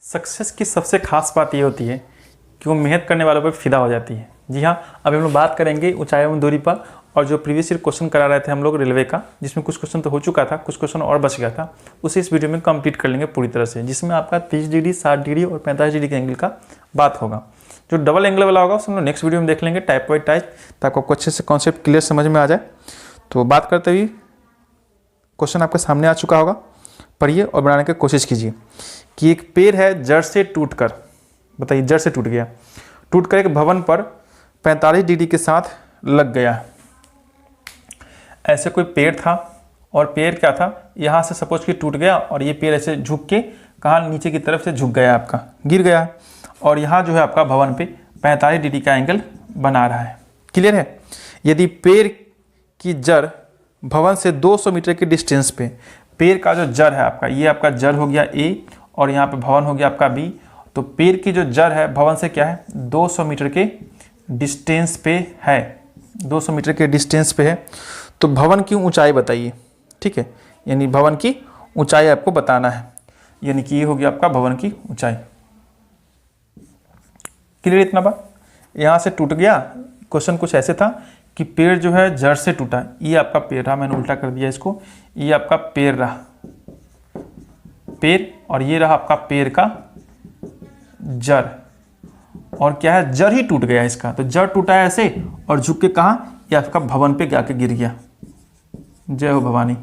Success की सबसे खास बात ये होती है कि वो मेहनत करने वालों पर फिदा हो जाती है। जी हाँ, अभी हम लोग बात करेंगे ऊंचाई एवं दूरी पर। और जो प्रीवियस ईयर क्वेश्चन करा रहे थे हम लोग रेलवे का, जिसमें कुछ क्वेश्चन तो हो चुका था, कुछ क्वेश्चन और बच गया था, उसे इस वीडियो में कंप्लीट कर लेंगे पूरी तरह से, जिसमें आपका 30 डिग्री, 60 डिग्री और 45 डिग्री के एंगल का बात होगा। जो डबल एंगल वाला होगा उसे हम लोग नेक्स्ट वीडियो में देख लेंगे टाइप बाई टाइप, ताकि आपको अच्छे से कॉन्सेप्ट क्लियर समझ में आ जाए। तो बात करते हुए क्वेश्चन आपके सामने आ चुका होगा, पढ़िए और बनाने की कोशिश कीजिए। कि एक पेड़ है जड़ से टूटकर, बताइए जड़ से टूट गया, टूटकर एक भवन पर 45 डिग्री के साथ लग गया। ऐसे कोई पेड़ था और पेड़ क्या था, यहाँ से सपोज कि टूट गया और ये पेड़ ऐसे झुक के कहाँ नीचे की तरफ से झुक गया, आपका गिर गया, और यहाँ जो है आपका भवन पे 45 डिग्री का एंगल बना रहा है। क्लियर है। यदि पेड़ की जड़ भवन से 200 मीटर के डिस्टेंस पे, पेड़ का जो जड़ है आपका, ये आपका जड़ हो गया ए और यहाँ पे भवन हो गया आपका बी, तो पेड़ की जो जड़ है भवन से क्या है 200 मीटर के डिस्टेंस पे है, 200 मीटर के डिस्टेंस पे है। तो भवन की ऊंचाई बताइए, ठीक है, यानी भवन की ऊंचाई आपको बताना है, यानी कि ये हो गया आपका भवन की ऊंचाई। क्लियर इतना बात। यहाँ से टूट गया, क्वेश्चन कुछ ऐसे था कि पेड़ जो है जड़ से टूटा, ये आपका पेड़ रहा, मैंने उल्टा कर दिया इसको, ये आपका पेड़ रहा, पेड़, और ये रहा आपका पेड़ का जड़, और क्या है जड़ ही टूट गया इसका, तो जड़ टूटा है ऐसे और झुक के कहाँ, ये आपका भवन पे जाके गिर गया। जय हो भवानी,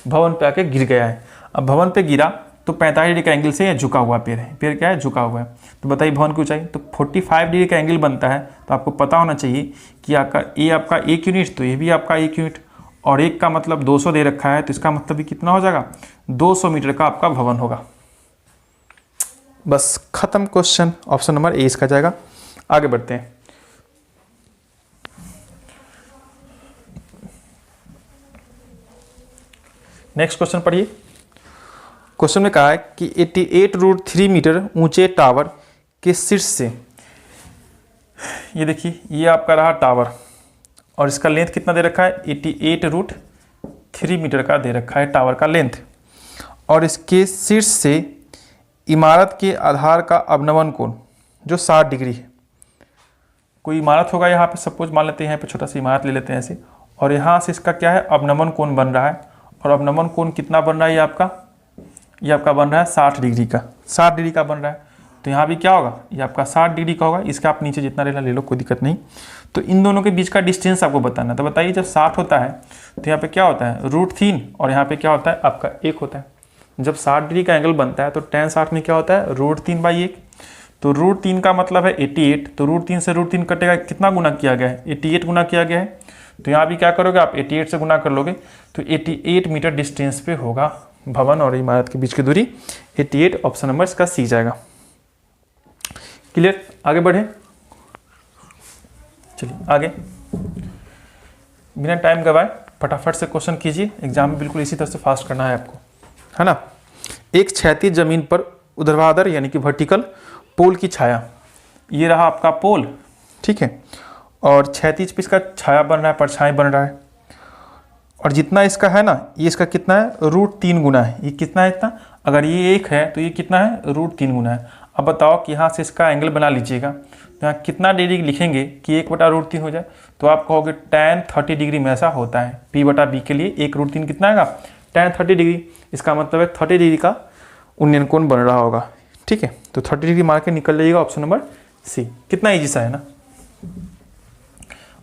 भवन पे आके गिर गया है। अब भवन पे गिरा तो 45 डिग्री का एंगल से ये झुका हुआ पेड़ है, पेड़ क्या है झुका हुआ है। तो बताइए भवन की ऊंचाई, तो 45 डिग्री का एंगल बनता है, तो आपको पता होना चाहिए कि आपका ये आपका 1 यूनिट, तो ये भी आपका 1 यूनिट, और एक का मतलब 200 दे रखा है, तो इसका मतलब भी कितना हो जाएगा 200 मीटर का आपका भवन होगा। बस खत्म क्वेश्चन, ऑप्शन नंबर ए इसका जाएगा। आगे बढ़ते हैं। नेक्स्ट क्वेश्चन पढ़िए। क्वेश्चन में कहा है कि 88√3 मीटर ऊंचे टावर के शीर्ष से, ये देखिए ये आपका रहा टावर, और इसका लेंथ कितना दे रखा है 88√3 मीटर का दे रखा है टावर का लेंथ, और इसके शीर्ष से इमारत के आधार का अवनमन कोण जो 60 डिग्री है। कोई इमारत होगा यहाँ पे, सपोज मान लेते हैं यहाँ पे छोटा सा इमारत ले लेते हैं ऐसे, और यहाँ से इसका क्या है अवनमन कोण बन रहा है, और अवनमन कोण कितना बन रहा है ये आपका बन रहा है 60 डिग्री का, 60 डिग्री का बन रहा है। तो यहाँ भी क्या होगा, ये आपका 60 डिग्री का होगा, इसका आप नीचे जितना लेना ले लो, कोई दिक्कत नहीं। तो इन दोनों के बीच का डिस्टेंस आपको बताना है। तो बताइए जब 60 होता है तो यहाँ पे क्या होता है √3, और यहाँ पे क्या होता है आपका 1 होता है। जब 60 डिग्री का एंगल बनता है तो tan 60 में क्या होता है √3/1, तो √3 का मतलब है 88, तो √3 से √3 कटेगा, कितना गुना किया गया है 88 गुना किया गया है। तो यहाँ भी क्या करोगे आप 88 से गुना कर लोगे, तो 88 मीटर डिस्टेंस पे होगा भवन और इमारत के बीच की दूरी, 88 ऑप्शन नंबर इसका सी जाएगा। क्लियर। आगे बढ़े, चलिए आगे, बिना टाइम गवाए फटाफट से क्वेश्चन कीजिए, एग्जाम में बिल्कुल इसी तरह से फास्ट करना है आपको, है ना। एक क्षैतिज जमीन पर ऊर्ध्वाधर यानी कि वर्टिकल पोल की छाया, ये रहा आपका पोल, ठीक है, और क्षैतिज पे इसका छाया बन रहा है, परछाई बन रहा है, और जितना इसका है ना, ये इसका कितना है √3 गुना है। ये कितना है इतना, अगर ये 1 है तो ये कितना है √3 गुना है। अब बताओ कि यहाँ से इसका एंगल बना लीजिएगा, तो यहाँ कितना डिग्री लिखेंगे कि 1/√3 हो जाए, तो आप कहोगे tan 30 डिग्री में ऐसा होता है, P/B के लिए 1√3 कितना आएगा tan 30 डिग्री। इसका मतलब है 30 डिग्री का उन्नयन कोण बन रहा होगा, ठीक है। तो 30 डिग्री मार के निकल जाइएगा ऑप्शन नंबर सी। कितना ईजी सा है ना।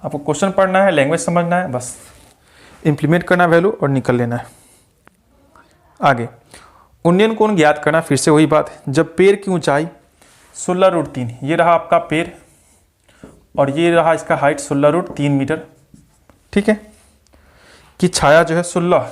आपको क्वेश्चन पढ़ना है, लैंग्वेज समझना है, बस इम्प्लीमेंट करना वैल्यू और निकल लेना है। आगे उन्नयन कोण ज्ञात करना, फिर से वही बात, जब पेड़ की ऊंचाई 16√3, ये रहा आपका पेड़ और ये रहा इसका हाइट 16√3 मीटर, ठीक है, कि छाया जो है 16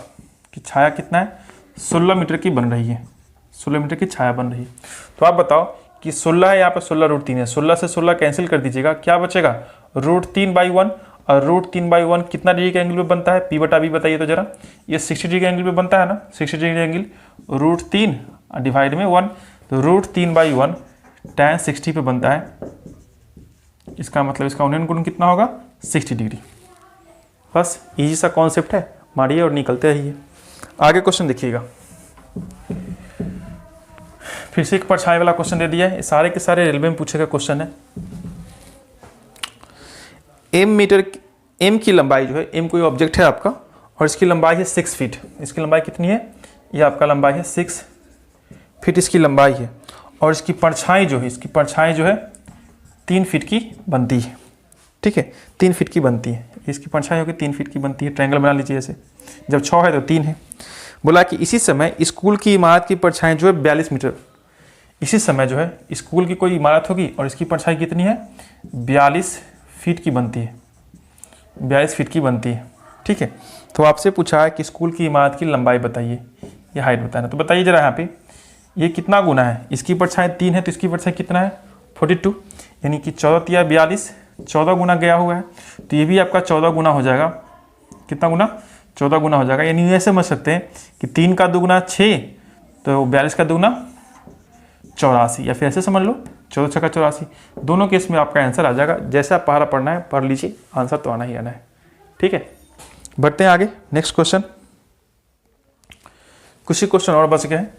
की छाया कितना है 16 मीटर की बन रही है, 16 मीटर की छाया बन रही है। तो आप बताओ कि 16 है, यहाँ पे 16√3 है, 16 से 16 कैंसिल कर दीजिएगा, क्या बचेगा √3/1, और √3/1 कितना डिग्री का एंगल पे बनता है P/B बताइए तो जरा। ये 60 डिग्री का एंगल पे बनता है ना, 60 डिग्री एंगल, √3 डिवाइड में 1, तो √3/1 tan 60 पे बनता है, इसका मतलब इसका उन्नयन कोण कितना होगा 60 डिग्री। बस इजी सा कॉन्सेप्ट है, मारिए और निकलते रहिए। आगे क्वेश्चन देखिएगा। फिर से एक परछाई वाला क्वेश्चन दे दिया है, सारे के सारे रेलवे में पूछे गए क्वेश्चन है। एम की लंबाई जो है, एम कोई ऑब्जेक्ट है आपका और इसकी लंबाई है 6 फीट। इसकी लंबाई कितनी है? ये आपका लंबाई है 6 फीट इसकी लंबाई है, और इसकी परछाई जो है, इसकी परछाई जो है 3 फीट की बनती है। ठीक है, 3 फीट की बनती है, इसकी परछाई होगी 3 फीट की बनती है। ट्रायंगल बना लीजिए ऐसे, जब 6 है तो 3 है। बोला कि इसी समय स्कूल की इमारत की परछाई जो है 42 मीटर। इसी समय जो है स्कूल की कोई इमारत होगी और इसकी परछाई कितनी है? 42 फीट की बनती है, 42 फीट की बनती है। ठीक है, तो आपसे पूछा है कि स्कूल की इमारत की लंबाई बताइए, ये हाइट बताना। तो बताइए जरा यहाँ पे ये कितना गुना है? इसकी परछाई 3 है तो इसकी परछाई कितना है? 42, यानी कि 14 या 42, 14 गुना गया हुआ है, तो ये भी आपका 14 गुना हो जाएगा। कितना गुना? 14 गुना हो जाएगा। यानी ऐसे समझ सकते हैं कि 3 का दुगुना 6, तो 42 का दुगुना 84, या फिर ऐसे समझ लो 14 छक्का 84। दोनों केस में आपका आंसर आ जाएगा। जैसे आप पहला पढ़ना है पढ़ लीजिए, आंसर तो आना ही आना है। ठीक है, बढ़ते हैं आगे। नेक्स्ट क्वेश्चन, कुछ ही क्वेश्चन और बच गए हैं।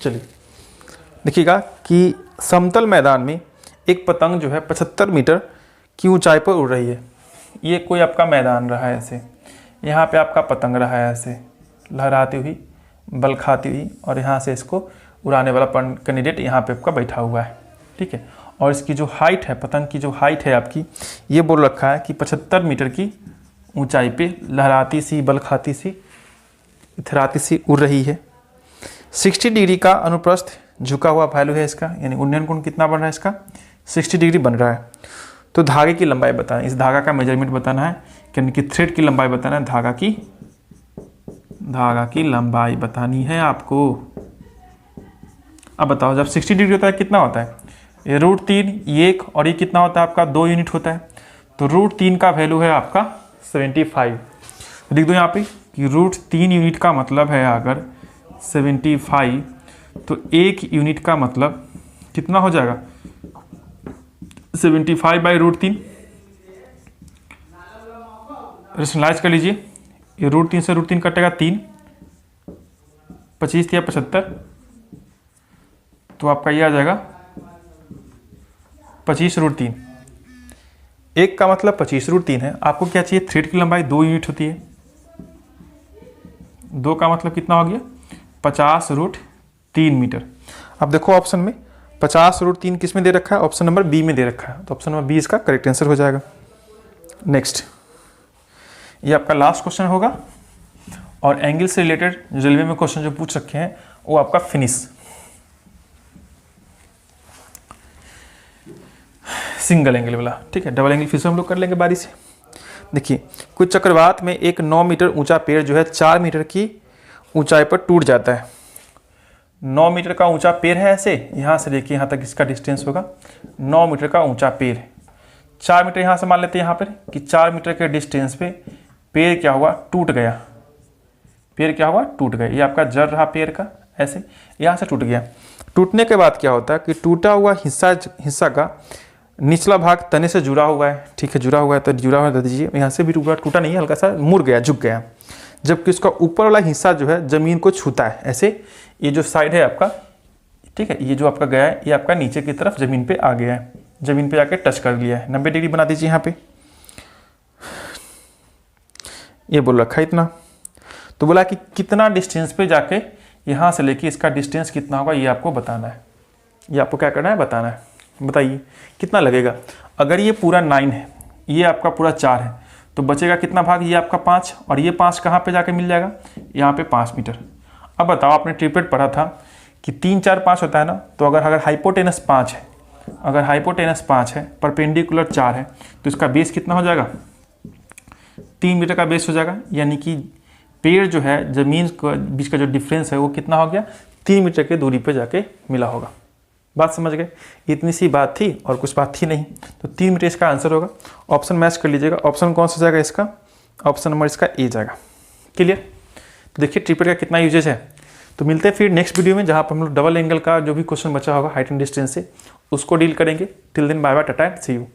चलिए देखिएगा कि समतल मैदान में एक पतंग जो है 75 मीटर की ऊंचाई पर उड़ रही है। ये कोई आपका मैदान रहा है ऐसे, यहाँ पे आपका पतंग रहा है ऐसे लहराती हुई, बल खाती हुई, और यहाँ से इसको उड़ाने वाला कैंडिडेट यहाँ पे आपका बैठा हुआ है। ठीक है, और इसकी जो हाइट है, पतंग की जो हाइट है आपकी, ये बोल रखा है कि 75 मीटर की ऊंचाई पे लहराती सी, बल खाती सी, इथराती सी उड़ रही है। 60 डिग्री का अनुप्रस्थ झुका हुआ वैल्यू है इसका, यानी उन्नयन कोण कितना बन रहा है इसका? 60 डिग्री बन रहा है। तो धागे की लंबाई बताना है, इस धागा का मेजरमेंट बताना है, यानी कि थ्रेड की लंबाई बताना है, धागा की लंबाई बतानी है आपको। अब बताओ, जब 60 डिग्री होता है कितना होता है? ये √3, ये 1, और ये कितना होता है आपका? 2 यूनिट होता है। तो √3 का वैल्यू है आपका 75। लिख दो यहाँ पे कि √3 यूनिट का मतलब है अगर 75, तो 1 यूनिट का मतलब कितना हो जाएगा? 75/√3। रेशनलाइज कर लीजिए, ये √3 से √3 कटेगा 3, 25 या 75, तो आपका ये आ जाएगा 25√3। 1 का मतलब 25√3 है। आपको क्या चाहिए? थ्रेड की लंबाई 2 यूनिट होती है। 2 का मतलब कितना हो गया? 50√3 मीटर। अब देखो ऑप्शन में 50√3 किस में दे रखा है? ऑप्शन नंबर बी में दे रखा है, तो ऑप्शन नंबर बी इसका करेक्ट आंसर हो जाएगा। नेक्स्ट, ये आपका लास्ट क्वेश्चन होगा, और एंगल से रिलेटेड रेलवे में क्वेश्चन जो पूछ रखे हैं वो आपका फिनिश। सिंगल एंगल वाला, ठीक है, डबल एंगल फिर से हम लोग कर लेंगे बारी से। देखिए, कुछ चक्रवात में एक 9 मीटर ऊंचा पेड़ जो है 4 मीटर की ऊंचाई पर टूट जाता है। 9 मीटर का ऊंचा पेड़ है ऐसे, यहाँ से देखिए यहाँ तक इसका डिस्टेंस होगा 9 मीटर का ऊंचा पेड़ है। 4 मीटर यहाँ से मान लेते हैं यहाँ पर कि 4 मीटर के डिस्टेंस पे पेड़ क्या हुआ? टूट गया। पेड़ क्या हुआ? टूट गया। ये आपका जड़ रहा पेड़ का, ऐसे यहाँ से टूट गया। टूटने के बाद क्या होता है कि टूटा हुआ हिस्सा का निचला भाग तने से जुड़ा हुआ है। ठीक है, जुड़ा हुआ है तो जुड़ा हुआ दे दीजिए। यहाँ से भी टूटा नहीं है, हल्का सा मुड़ गया, झुक गया, जबकि उसका ऊपर वाला हिस्सा जो है जमीन को छूता है ऐसे। ये जो साइड है आपका, ठीक है, ये जो आपका गया है ये आपका नीचे की तरफ जमीन पे आ गया है, जमीन पे जाके टच कर लिया है। 90 डिग्री बना दीजिए यहाँ पे, ये बोल रखा है इतना। तो बोला कि कितना डिस्टेंस पे जाके यहाँ से लेके इसका डिस्टेंस कितना होगा ये आपको बताना है। ये आपको क्या करना है? बताना है। बताइए कितना लगेगा? अगर ये पूरा 9 है, ये आपका पूरा 4 है, तो बचेगा कितना भाग? ये आपका 5, और ये 5 कहाँ पे जाके मिल जाएगा? यहाँ पे 5 मीटर। अब बताओ, आपने ट्रिपलेट पढ़ा था कि 3 4 5 होता है ना, तो अगर हाइपोटेनस 5 है, अगर हाइपोटेनस 5 है, परपेंडिकुलर 4 है, तो इसका बेस कितना हो जाएगा? 3 मीटर का बेस हो जाएगा। यानी कि पेड़ जो है जमीन के बीच का जो डिफरेंस है वो कितना हो गया? 3 मीटर की दूरी पे जाके मिला होगा। बात समझ गए? इतनी सी बात थी और कुछ बात थी नहीं। तो 3 मीटर इसका आंसर होगा। ऑप्शन मैच कर लीजिएगा। ऑप्शन कौन सा जाएगा इसका? ऑप्शन नंबर इसका ए जाएगा। क्लियर? तो देखिए ट्रिपलेट का कितना यूजेज है। तो मिलते हैं फिर नेक्स्ट वीडियो में, जहाँ पर हम लोग डबल एंगल का जो भी क्वेश्चन बचा होगा हाइट एंड डिस्टेंस से, उसको डील करेंगे। Till then bye bye, tata, see you.